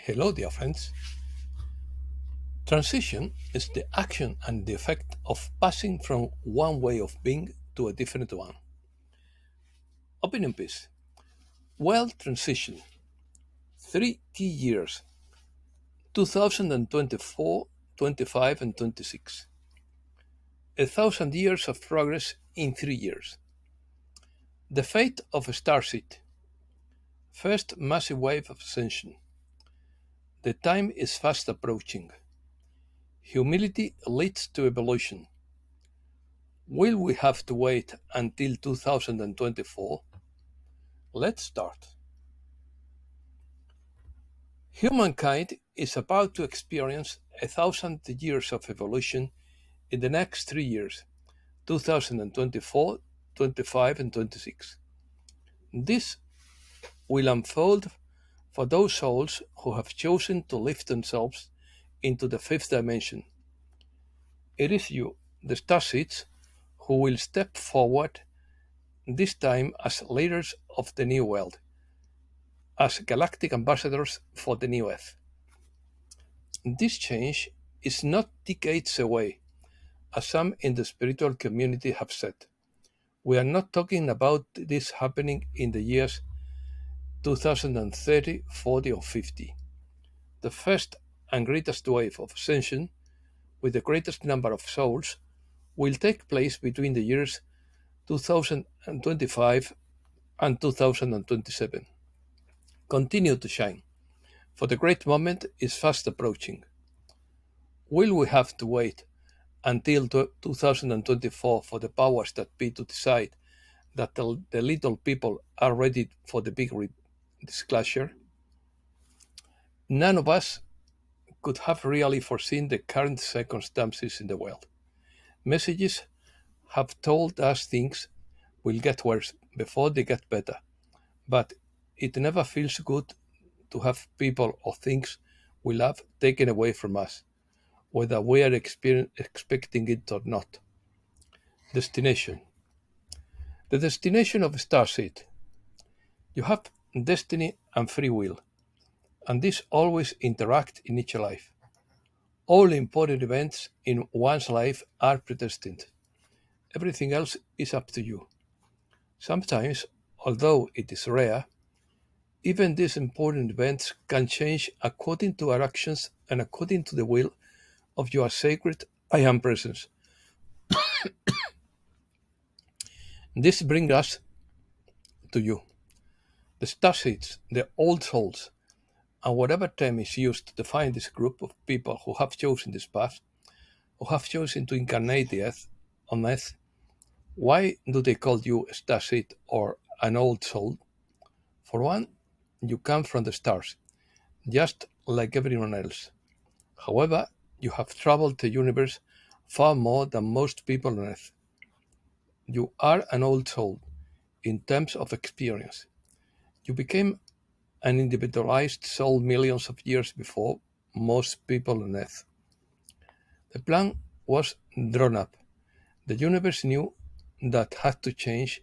Hello, dear friends. Transition is the action and the effect of passing from one way of being to a different one. Opinion piece. Well, transition. 3 key years: 2024, 25, and 26. 1,000 years of progress in 3 years. The fate of a starseed. First massive wave of ascension. The time is fast approaching. Humility leads to evolution. Will we have to wait until 2024? Let's start. Humankind is about to experience 1,000 years of evolution in the next 3 years: 2024, 25, and 26. This will unfold for those souls who have chosen to lift themselves into the fifth dimension. It is you, the starseeds, who will step forward, this time as leaders of the new world, as galactic ambassadors for the new Earth. This change is not decades away, as some in the spiritual community have said. We are not talking about this happening in the years 2030, 40, or 50. The first and greatest wave of ascension, with the greatest number of souls, will take place between the years 2025 and 2027. Continue to shine, for the great moment is fast approaching. Will we have to wait until 2024 for the powers that be to decide that the little people are ready for the big disclosure? None of us could have really foreseen the current circumstances in the world. Messages have told us things will get worse before they get better, but it never feels good to have people or things we love taken away from us, whether we are expecting it or not. Destination. The destination of a starseed. You have destiny and free will, and these always interact in each life. All important events in one's life are predestined. Everything else is up to you. Sometimes, although it is rare, even these important events can change according to our actions and according to the will of your sacred I Am presence. This brings us to you, the starseeds, the old souls, and whatever term is used to define this group of people who have chosen this path, who have chosen to incarnate on earth. Why do they call you a starseed or an old soul? For one, you come from the stars, just like everyone else. However, you have traveled the universe far more than most people on earth. You are an old soul in terms of experience. You became an individualized soul millions of years before most people on earth. The plan was drawn up. The universe knew that had to change,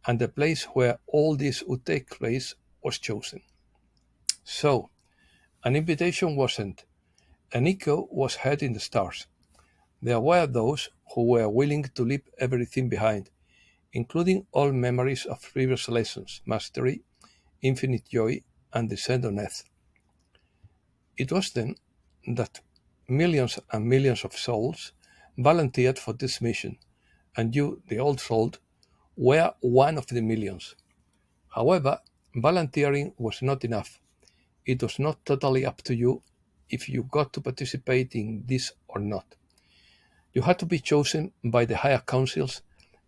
and the place where all this would take place was chosen. So, an invitation was sent. An echo was heard in the stars. There were those who were willing to leave everything behind, including all memories of previous lessons, mastery, infinite joy, and descent on earth. It was then that millions and millions of souls volunteered for this mission, and you, the old soul, were one of the millions. However, volunteering was not enough. It was not totally up to you if you got to participate in this or not. You had to be chosen by the higher councils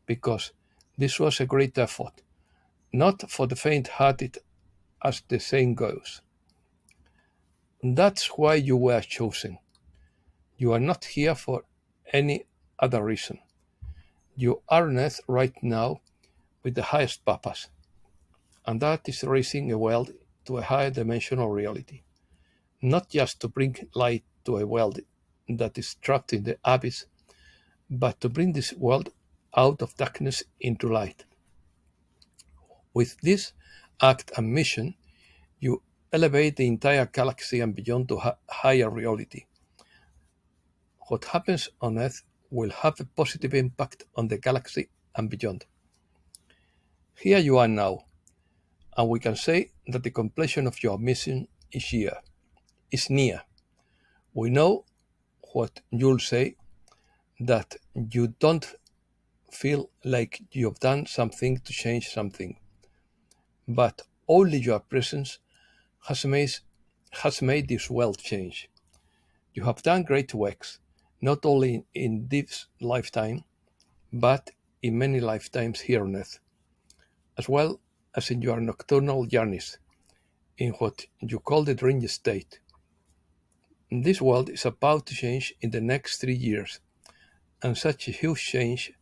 because this was a great effort, not for the faint-hearted, as the saying goes. That's why you were chosen. You are not here for any other reason. You are on earth right now with the highest purpose, and that is raising a world to a higher dimensional reality, not just to bring light to a world that is trapped in the abyss, but to bring this world out of darkness into light. With this act and mission, you elevate the entire galaxy and beyond to higher reality. What happens on Earth will have a positive impact on the galaxy and beyond. Here you are now, and we can say that the completion of your mission is near. We know what you'll say, that you don't feel like you've done something to change something, but only your presence has made, has made this world change. You have done great works, not only in this lifetime, but in many lifetimes here on Earth, as well as in your nocturnal journeys, in what you call the dream state. This world is about to change in the next 3 years, and such a huge change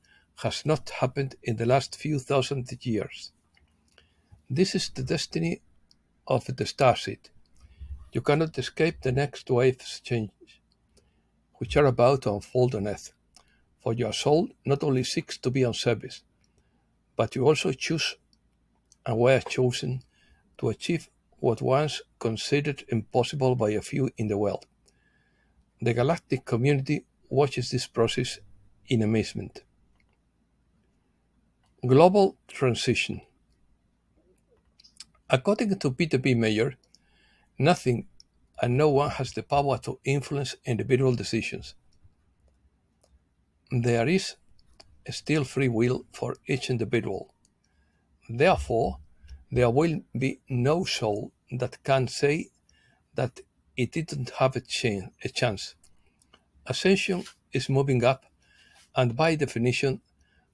has not happened in the last few thousand years. This is the destiny of the starseed. You cannot escape the next wave's change, which are about to unfold on Earth, for your soul not only seeks to be on service, but you also choose and were chosen to achieve what once considered impossible by a few in the world. The galactic community watches this process in amazement. Global transition. According to Peter B. Mayer, nothing and no one has the power to influence individual decisions. There is still free will for each individual. Therefore, there will be no soul that can say that it didn't have a chance. Ascension is moving up, and by definition,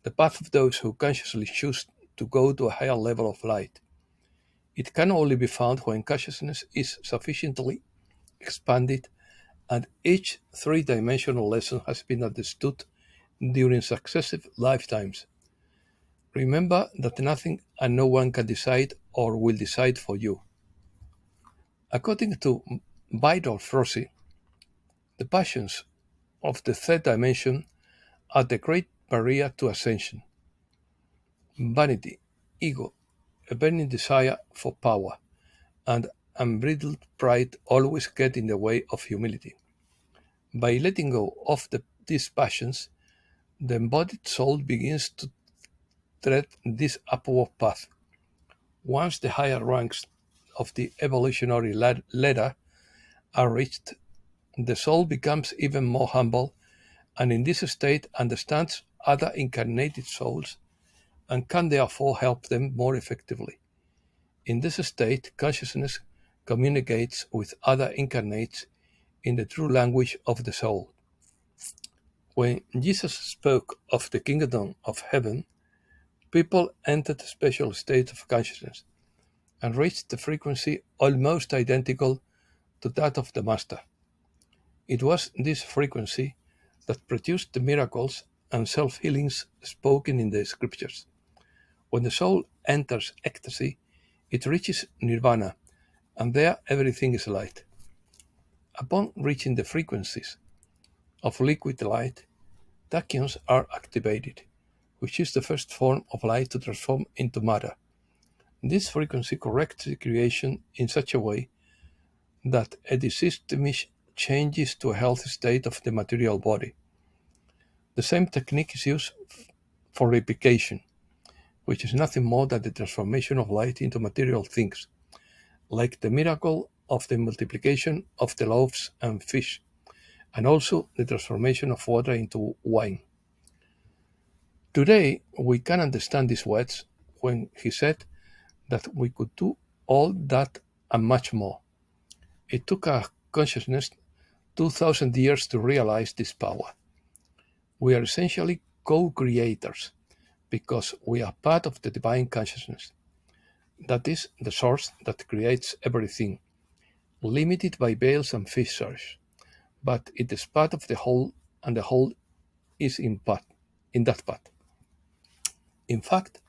the path of those who consciously choose to go to a higher level of light. It can only be found when consciousness is sufficiently expanded and each three-dimensional lesson has been understood during successive lifetimes. Remember that nothing and no one can decide or will decide for you. According to Vidal Froese, the passions of the third dimension are the great barrier to ascension. Vanity, ego, a burning desire for power, and unbridled pride always get in the way of humility. By letting go of these passions, the embodied soul begins to tread this upward path. Once the higher ranks of the evolutionary ladder are reached, the soul becomes even more humble and in this state understands other incarnated souls and can therefore help them more effectively. In this state, consciousness communicates with other incarnates in the true language of the soul. When Jesus spoke of the kingdom of heaven, people entered a special state of consciousness and reached a frequency almost identical to that of the Master. It was this frequency that produced the miracles and self-healings spoken in the scriptures. When the soul enters ecstasy, it reaches nirvana, and there everything is light. Upon reaching the frequencies of liquid light, tachyons are activated, which is the first form of light to transform into matter. This frequency corrects the creation in such a way that a diseased image changes to a healthy state of the material body. The same technique is used for replication, which is nothing more than the transformation of light into material things, like the miracle of the multiplication of the loaves and fish, and also the transformation of water into wine. Today, we can understand these words when he said that we could do all that and much more. It took our consciousness 2,000 years to realize this power. We are essentially co-creators because we are part of the divine consciousness. That is the source that creates everything, limited by veils and fissures, but it is part of the whole, and the whole is in that part. In fact,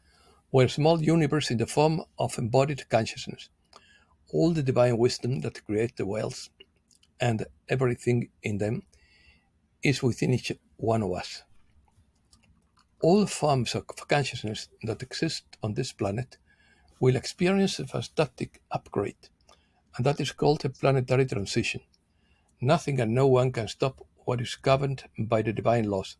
we're a small universe in the form of embodied consciousness. All the divine wisdom that creates the worlds and everything in them is within each one of us. All forms of consciousness that exist on this planet will experience a fantastic upgrade and that is called a planetary transition. Nothing and no one can stop what is governed by the divine laws.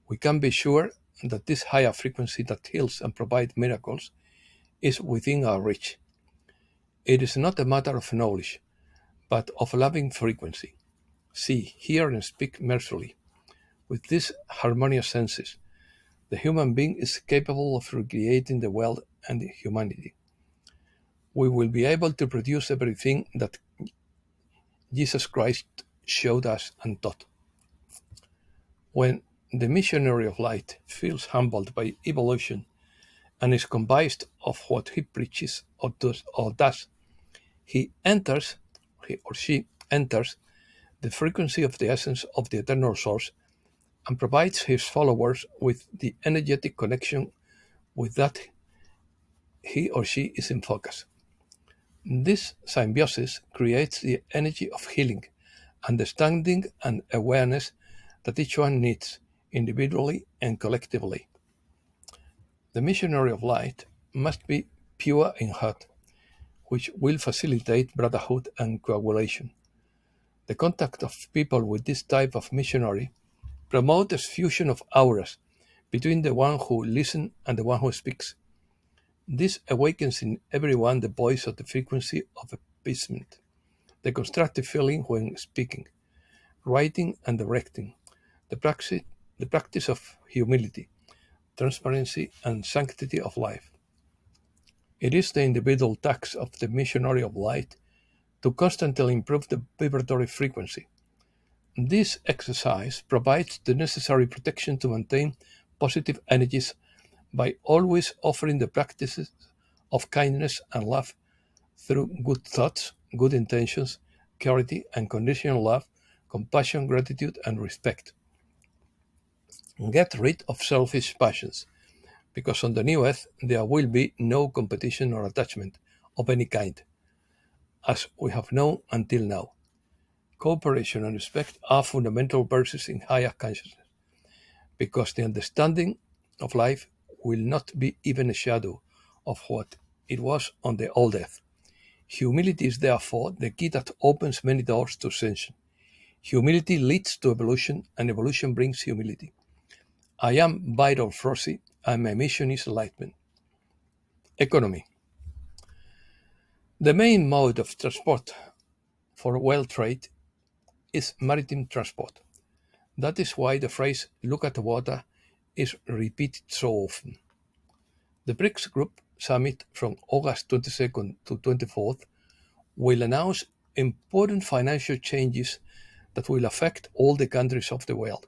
We can be sure that this higher frequency that heals and provides miracles is within our reach. It is not a matter of knowledge, but of loving frequency. See, hear, and speak mercifully. With these harmonious senses, the human being is capable of recreating the world and humanity. We will be able to produce everything that Jesus Christ showed us and taught. When the missionary of light feels humbled by evolution and is convinced of what he preaches or does, he or she enters the frequency of the essence of the eternal source and provides his followers with the energetic connection with that he or she is in focus. This symbiosis creates the energy of healing, understanding, and awareness that each one needs, individually and collectively. The missionary of light must be pure in heart, which will facilitate brotherhood and coagulation. The contact of people with this type of missionary promotes fusion of auras between the one who listens and the one who speaks. This awakens in everyone the voice of the frequency of appeasement, the constructive feeling when speaking, writing, and directing, the practice of humility, transparency, and sanctity of life. It is the individual task of the missionary of light to constantly improve the vibratory frequency. This exercise provides the necessary protection to maintain positive energies by always offering the practices of kindness and love through good thoughts, good intentions, charity, unconditional love, compassion, gratitude, and respect. Get rid of selfish passions, because on the new earth there will be no competition or attachment of any kind, as we have known until now. Cooperation and respect are fundamental virtues in higher consciousness, because the understanding of life will not be even a shadow of what it was on the old earth. Humility is therefore the key that opens many doors to ascension. Humility leads to evolution, and evolution brings humility. I am Vital Frosty, and my mission is enlightenment. Economy. The main mode of transport for world trade is maritime transport. That is why the phrase "look at the water" is repeated so often. The BRICS Group Summit from August 22nd to 24th will announce important financial changes that will affect all the countries of the world.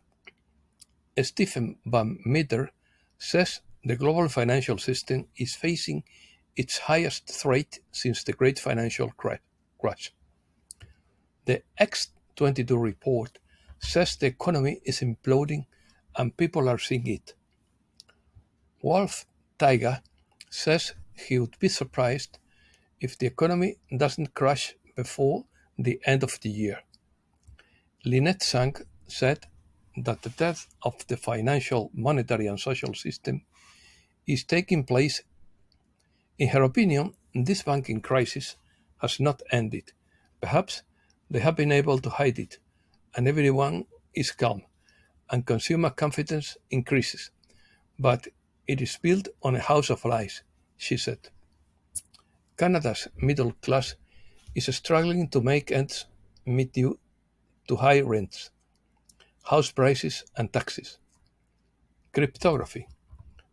Stephen Van Meter says the global financial system is facing its highest threat since the great financial crash. The X22 report says the economy is imploding and people are seeing it. Wolf Tiger says he would be surprised if the economy doesn't crash before the end of the year. Lynette Sang said that the death of the financial, monetary, and social system is taking place. In her opinion, this banking crisis has not ended. Perhaps they have been able to hide it, and everyone is calm, and consumer confidence increases. But it is built on a house of lies, she said. Canada's middle class is struggling to make ends meet due to high rents, house prices, and taxes. Cryptography.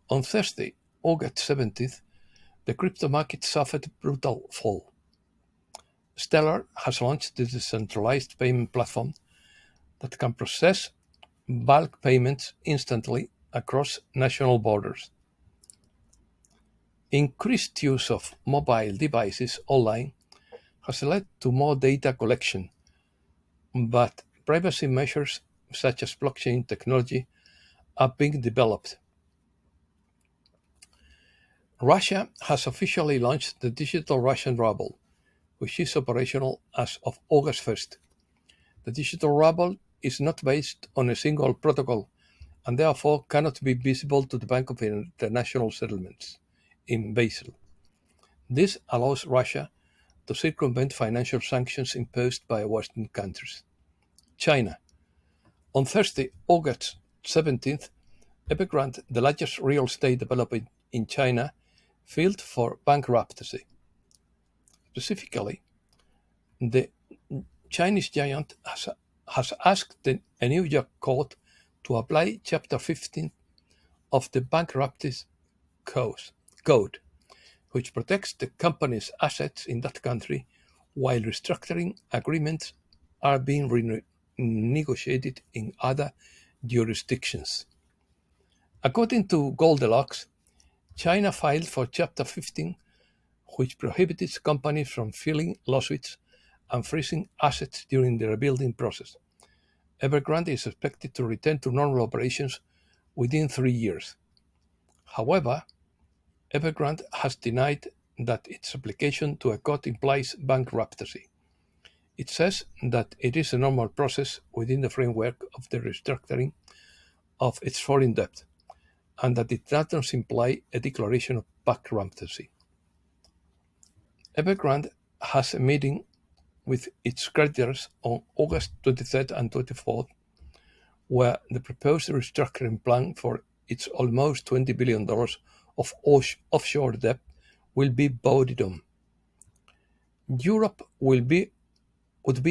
On Thursday, August 17th, the crypto market suffered a brutal fall. Stellar has launched a decentralized payment platform that can process bulk payments instantly across national borders. Increased use of mobile devices online has led to more data collection, but privacy measures such as blockchain technology are being developed. Russia has officially launched the digital Russian ruble, which is operational as of August 1st. The digital ruble is not based on a single protocol and therefore cannot be visible to the Bank of International Settlements in Basel. This allows Russia to circumvent financial sanctions imposed by Western countries. China. On Thursday, August 17th, Evergrande, the largest real estate developer in China, filed for bankruptcy. Specifically, the Chinese giant has asked a New York court to apply Chapter 15 of the Bankruptcy Code, which protects the company's assets in that country while restructuring agreements are being renegotiated in other jurisdictions. According to Goldilocks, China filed for Chapter 15, which prohibits companies from filing lawsuits and freezing assets during the rebuilding process. Evergrande is expected to return to normal operations within 3 years. However, Evergrande has denied that its application to a court implies bankruptcy. It says that it is a normal process within the framework of the restructuring of its foreign debt, and that it does not imply a declaration of bankruptcy. Evergrande has a meeting with its creditors on August 23rd and 24th, where the proposed restructuring plan for its almost $20 billion of offshore debt will be voted on. Europe would be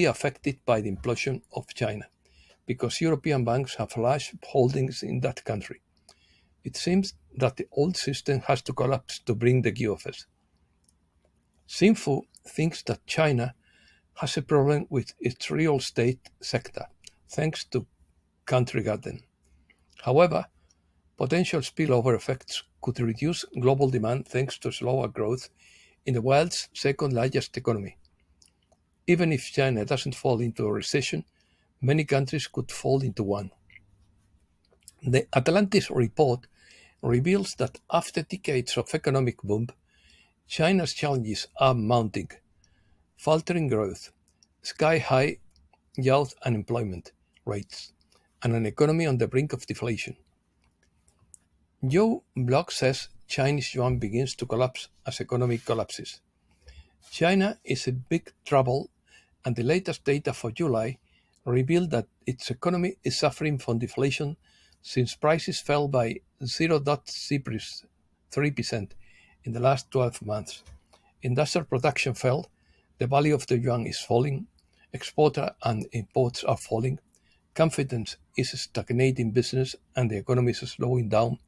affected by the implosion of China, because European banks have large holdings in that country. It seems that the old system has to collapse to bring the QFS. Sinfu thinks that China has a problem with its real estate sector, thanks to Country Garden. However, potential spillover effects could reduce global demand thanks to slower growth in the world's second largest economy. Even if China doesn't fall into a recession, many countries could fall into one. The Atlantis report reveals that after decades of economic boom, China's challenges are mounting: faltering growth, sky-high youth unemployment rates, and an economy on the brink of deflation. Joe Block says Chinese yuan begins to collapse as economy collapses. China is in big trouble, and the latest data for July revealed that its economy is suffering from deflation since prices fell by 0.3% in the last 12 months. Industrial production fell, the value of the yuan is falling, exports and imports are falling, confidence is stagnating business, and the economy is slowing down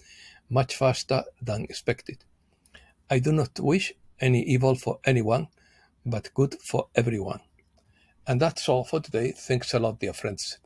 much faster than expected. I do not wish any evil for anyone, but good for everyone. And that's all for today. Thanks a lot, dear friends.